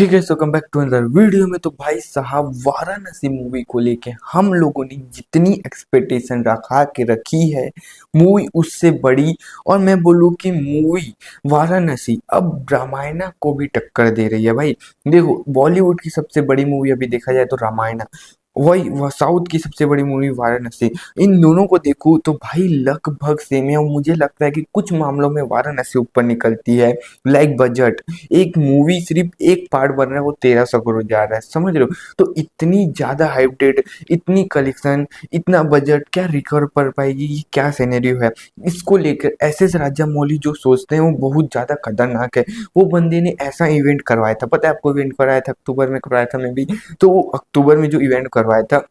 ठीक है, so come back to another video में। तो भाई साहब, वाराणसी मूवी को लेके हम लोगों ने जितनी एक्सपेक्टेशन रखा के रखी है, मूवी उससे बड़ी। और मैं बोलूँ कि मूवी वाराणसी अब रामायणा को भी टक्कर दे रही है भाई। देखो, बॉलीवुड की सबसे बड़ी मूवी अभी देखा जाए तो रामायणा, वही वह साउथ की सबसे बड़ी मूवी वाराणसी। इन दोनों को देखूं तो भाई लगभग सेम है, और मुझे लगता है कि कुछ मामलों में वाराणसी ऊपर निकलती है। लाइक बजट, एक मूवी सिर्फ एक पार्ट बन रहा है वो 1300 करोड़ जा रहा है, समझ रहे हो? तो इतनी ज्यादा हाइप्ड, इतनी कलेक्शन, इतना बजट क्या रिकवर कर पाएगी? ये क्या सिनेरियो है? इसको लेकर एस एस राजामौली जो सोचते हैं वो बहुत ज्यादा खतरनाक है। वो बंदे ने ऐसा इवेंट करवाया था, पता है आपको? इवेंट कराया था अक्टूबर में, करवाया था मैं भी। तो वो अक्टूबर में जो इवेंट करवाया था,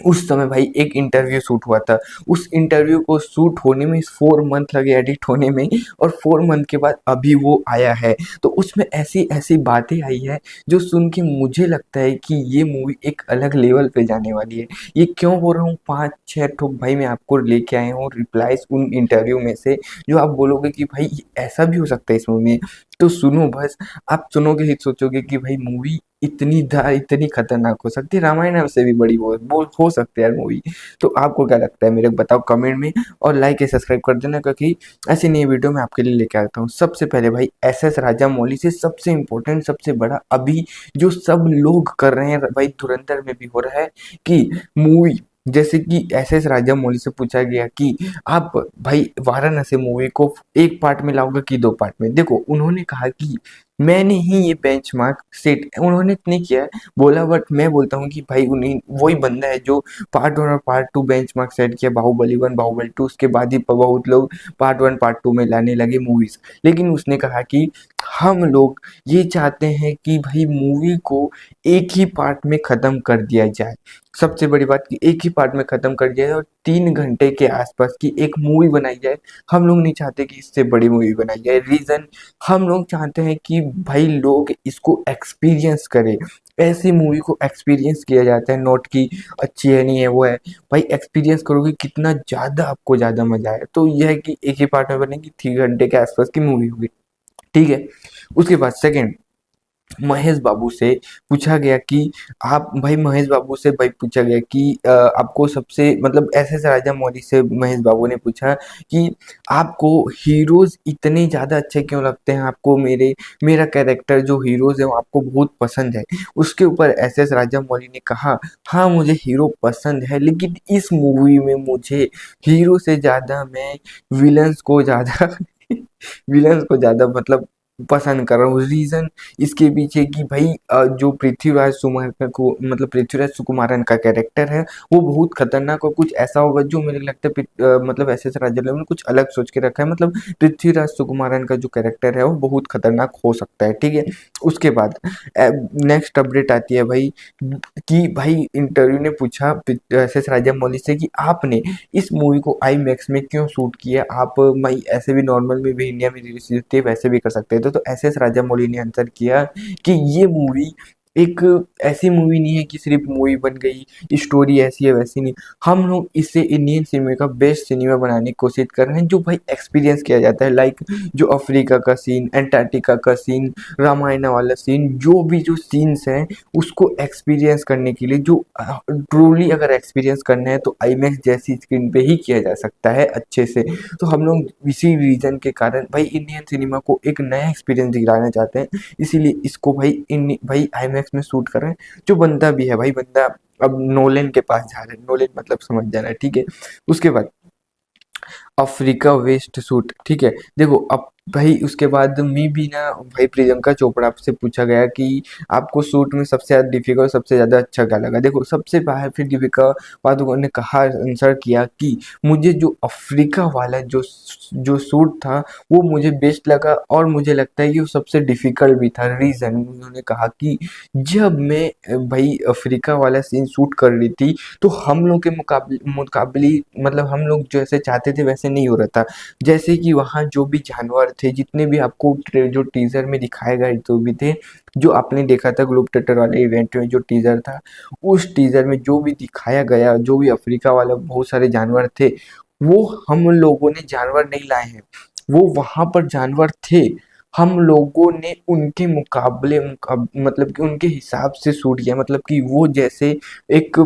उस समय भाई एक इंटरव्यू शूट हुआ था। उस इंटरव्यू को शूट होने में 4 मंथ लगे, एडिट होने में। और 4 मंथ के बाद अभी वो आया है। तो उसमें ऐसी ऐसी बातें आई है जो सुन के मुझे लगता है कि ये मूवी एक अलग लेवल पे जाने वाली है। ये क्यों बोल रहा हूँ? 5-6 भाई मैं आपको लेके आया हूँ रिप्लाईज उन इंटरव्यू में से, जो आप बोलोगे कि भाई ऐसा भी हो सकता है इस मूवी में। तो सुनो बस, आप सुनोगे ही सोचोगे कि भाई मूवी इतनी खतरनाक हो सकती है, रामायण से भी बड़ी वो हो सकती है यार मूवी। तो आपको क्या लगता है मेरे को बताओ कमेंट में, और लाइक या सब्सक्राइब कर देना, क्योंकि ऐसी नई वीडियो मैं आपके लिए लेके आता हूँ। सबसे पहले भाई एस एस राजामौली से सबसे इम्पोर्टेंट, सबसे बड़ा अभी जो सब लोग कर रहे हैं भाई, धुरंधर में भी हो रहा है कि मूवी, जैसे कि एस एस राजामौली से पूछा गया कि आप भाई वाराणसी मूवी को एक पार्ट में लाओगे कि 2 पार्ट में? देखो, उन्होंने कहा कि मैंने ही ये बेंचमार्क सेट उन्होंने नहीं किया है, बोला। बट मैं बोलता हूँ कि भाई उन्हीं वही बंदा है जो पार्ट 1 और पार्ट 2 बेंचमार्क सेट किया, बाहुबली 1 बाहुबली 2। उसके बाद ही बहुत लोग पार्ट 1 पार्ट 2 में लाने लगे मूवीज। लेकिन उसने कहा कि हम लोग ये चाहते हैं कि भाई मूवी को एक ही पार्ट में खत्म कर दिया जाए। सबसे बड़ी बात कि एक ही पार्ट में खत्म कर दिया जाए और 3 घंटे के आसपास की एक मूवी बनाई जाए। हम लोग नहीं चाहते कि इससे बड़ी मूवी बनाई जाए। रीजन, हम लोग चाहते हैं कि भाई लोग इसको एक्सपीरियंस करें। ऐसी मूवी को एक्सपीरियंस किया जाता है, नोट की अच्छी है नहीं है वो है। भाई एक्सपीरियंस करोगे कितना ज़्यादा, आपको ज़्यादा मजा आए। तो यह है कि एक ही पार्ट में बनेगी, 3 घंटे के आसपास की मूवी होगी, ठीक है। उसके बाद सेकंड, महेश बाबू से पूछा गया कि आप भाई, महेश बाबू से भाई पूछा गया कि आपको सबसे मतलब एस एस राजामौली से महेश बाबू ने पूछा कि आपको हीरोज इतने ज़्यादा अच्छे क्यों लगते हैं? आपको मेरा कैरेक्टर जो हीरोज है वो आपको बहुत पसंद है। उसके ऊपर एस एस राजामौली ने कहा, हाँ मुझे हीरो पसंद है, लेकिन इस मूवी में मुझे हीरो से ज़्यादा मैं विलन्स को ज़्यादा विलन्स को ज़्यादा मतलब पसंद कर रहा हूँ। रीज़न इसके पीछे कि भाई जो पृथ्वीराज सुकुमारन को मतलब पृथ्वीराज सुकुमारन का कैरेक्टर है वो बहुत खतरनाक और कुछ ऐसा होगा जो मेरे को लगता है मतलब ऐसे राजा ने कुछ अलग सोच के रखा है। मतलब पृथ्वीराज सुकुमारन का जो कैरेक्टर है वो बहुत खतरनाक हो सकता है, ठीक है। उसके बाद नेक्स्ट अपडेट आती है भाई कि भाई इंटरव्यू ने पूछा एस एस राजामौली से कि आपने इस मूवी को आई मैक्स में क्यों शूट किया? आप भाई ऐसे भी नॉर्मल में भी इंडिया में रिलीज होती है, वैसे भी कर सकते थे। तो एस एस राजामौली ने आंसर किया कि ये मूवी एक ऐसी मूवी नहीं है कि सिर्फ मूवी बन गई, स्टोरी ऐसी है वैसी नहीं। हम लोग इससे इंडियन सिनेमा का बेस्ट सिनेमा बनाने की कोशिश कर रहे हैं, जो भाई एक्सपीरियंस किया जाता है। लाइक जो अफ्रीका का सीन, एंटार्क्टिका का सीन, रामायणा वाला सीन, जो भी जो सीन्स हैं उसको एक्सपीरियंस करने के लिए, जो ट्रूली अगर एक्सपीरियंस करना है तो आईमैक्स जैसी स्क्रीन पे ही किया जा सकता है अच्छे से। तो हम लोग इसी रीजन के कारण भाई इंडियन सिनेमा को एक नया एक्सपीरियंस दिलाना चाहते हैं, इसीलिए इसको भाई आईमैक्स में शूट कर रहे हैं। जो बंदा भी है भाई, बंदा अब नोलन के पास जा रहे हैं, नोलन मतलब समझ जाना, ठीक है। उसके बाद अफ्रीका वेस्ट सूट, ठीक है। देखो अब भाई उसके बाद मैं भी ना भाई प्रियंका चोपड़ा से पूछा गया कि आपको सूट में सबसे ज़्यादा डिफिकल्ट, सबसे ज़्यादा अच्छा क्या लगा? देखो सबसे पहले फिर दीपिका पादुकोण ने कहा, आंसर किया कि मुझे जो अफ्रीका वाला जो सूट था वो मुझे बेस्ट लगा, और मुझे लगता है कि वो सबसे डिफिकल्ट भी था। रीज़न उन्होंने कहा कि जब मैं भाई अफ्रीका वाला सीन शूट कर रही थी तो हम लोग के मुकाबले मतलब हम लोग जैसे चाहते थे वैसे नहीं हो रहा था। जैसे कि वहाँ जो भी जानवर थे, जितने भी आपको जो टीजर में दिखाए गए जो भी थे, जो आपने देखा था ग्लोब ट्रेटर वाले इवेंट में जो टीजर था, उस टीजर में जो भी दिखाया गया, जो भी अफ्रीका वाला बहुत सारे जानवर थे, वो हम लोगों ने जानवर नहीं लाए हैं, वो वहाँ पर जानवर थे। हम लोगों ने उनके मतलब कि उनके हिसाब से शूट किया, मतलब कि वो जैसे एक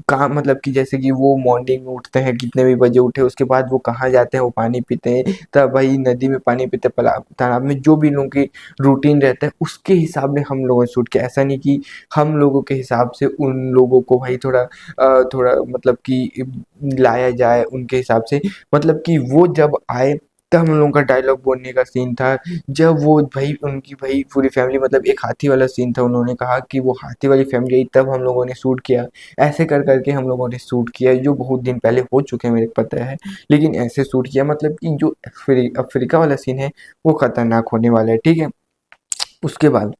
काम, मतलब कि जैसे कि वो मॉर्निंग में उठते हैं, कितने भी बजे उठे, उसके बाद वो कहाँ जाते हैं, वो पानी पीते हैं, तब भाई नदी में पानी पीते, तालाब में, जो भी लोगों की रूटीन रहता है उसके हिसाब ने हम लोगों ने शूट किया। ऐसा नहीं कि हम लोगों के हिसाब से उन लोगों को भाई थोड़ा मतलब कि लाया जाए उनके हिसाब से। मतलब कि वो जब आए तब हम लोगों का डायलॉग बोलने का सीन था। जब वो भाई उनकी भाई पूरी फैमिली, मतलब एक हाथी वाला सीन था, उन्होंने कहा कि वो हाथी वाली फैमिली आई, तब हम लोगों ने शूट किया। ऐसे कर करके हम लोगों ने शूट किया, जो बहुत दिन पहले हो चुके हैं मेरे को पता है, लेकिन ऐसे शूट किया। मतलब कि जो अफ्रीका वाला सीन है वो खतरनाक होने वाला है, ठीक है। उसके बाद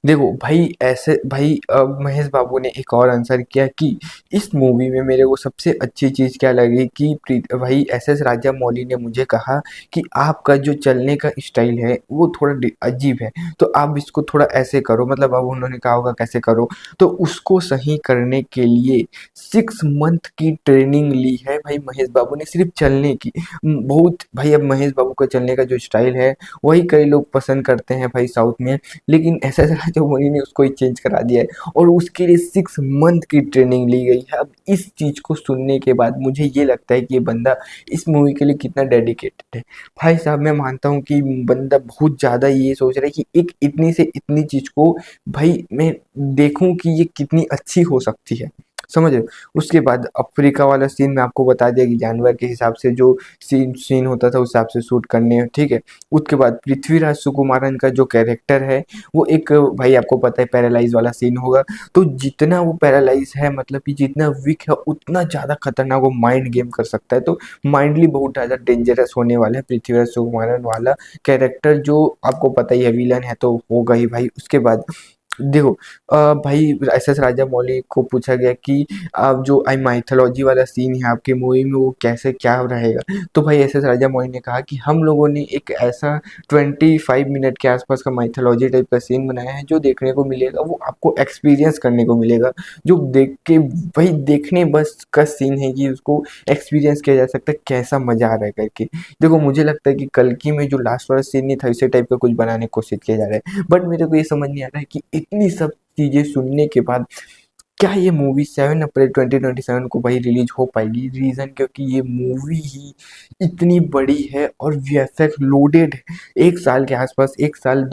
देखो भाई, ऐसे भाई महेश बाबू ने एक और आंसर किया कि इस मूवी में मेरे को सबसे अच्छी चीज़ क्या लगी कि भाई एस राजा मौली ने मुझे कहा कि आपका जो चलने का स्टाइल है वो थोड़ा अजीब है, तो आप इसको थोड़ा ऐसे करो। मतलब अब उन्होंने कहा होगा कैसे करो, तो उसको सही करने के लिए 6 मंथ की ट्रेनिंग ली है भाई महेश बाबू ने, सिर्फ चलने की। बहुत भाई, अब महेश बाबू का चलने का जो स्टाइल है वही कई लोग पसंद करते हैं भाई साउथ में, लेकिन ऐसा चला जो मनी ने उसको ही चेंज करा दिया है, और उसके लिए 6 मंथ की ट्रेनिंग ली गई है। अब इस चीज़ को सुनने के बाद मुझे ये लगता है कि ये बंदा इस मूवी के लिए कितना डेडिकेटेड है। भाई साहब, मैं मानता हूँ कि बंदा बहुत ज़्यादा ये सोच रहा है कि एक इतनी से इतनी चीज़ को भाई मैं देखूँ कि ये कितनी अच्छी हो सकती है, समझ रहे हो। उसके बाद अफ्रीका वाला सीन मैं आपको बता दिया कि जानवर के हिसाब से जो सीन होता था उस हिसाब से शूट करने हैं, ठीक है। उसके बाद पृथ्वीराज सुकुमारन का जो कैरेक्टर है वो एक भाई आपको पता है पैरालाइज वाला सीन होगा, तो जितना वो पैरालाइज है, मतलब कि जितना वीक है उतना ज़्यादा खतरनाक वो माइंड गेम कर सकता है, तो माइंडली बहुत ज़्यादा डेंजरस होने वाला है पृथ्वीराज सुकुमारन वाला कैरेक्टर, जो आपको पता ही है विलन है तो होगा ही भाई। उसके बाद देखो भाई एस राजा मौली को पूछा गया कि आप जो आई माइथोलॉजी वाला सीन है आपकी मूवी में वो कैसे क्या रहेगा, तो भाई एस राजा मौली ने कहा कि हम लोगों ने एक ऐसा 25 मिनट के आसपास का माइथोलॉजी टाइप का सीन बनाया है, जो देखने को मिलेगा वो आपको एक्सपीरियंस करने को मिलेगा, जो देख के भाई देखने बस का सीन है कि उसको एक्सपीरियंस किया जा सकता है कैसा मजा आ रहा है करके। देखो मुझे लगता है कि कल्कि में जो लास्ट वाला सीन नहीं था इसी टाइप का कुछ बनाने की कोशिश किया जा रहा है, बट मेरे को ये समझ नहीं आ रहा है कि इतनी सब चीजें सुनने के बाद क्या ये मूवी 7 अप्रैल 2027 को भाई रिलीज हो पाएगी। रीजन क्योंकि ये मूवी ही इतनी बड़ी है और वीएफएक्स लोडेड है, 1 साल के आसपास, 1 साल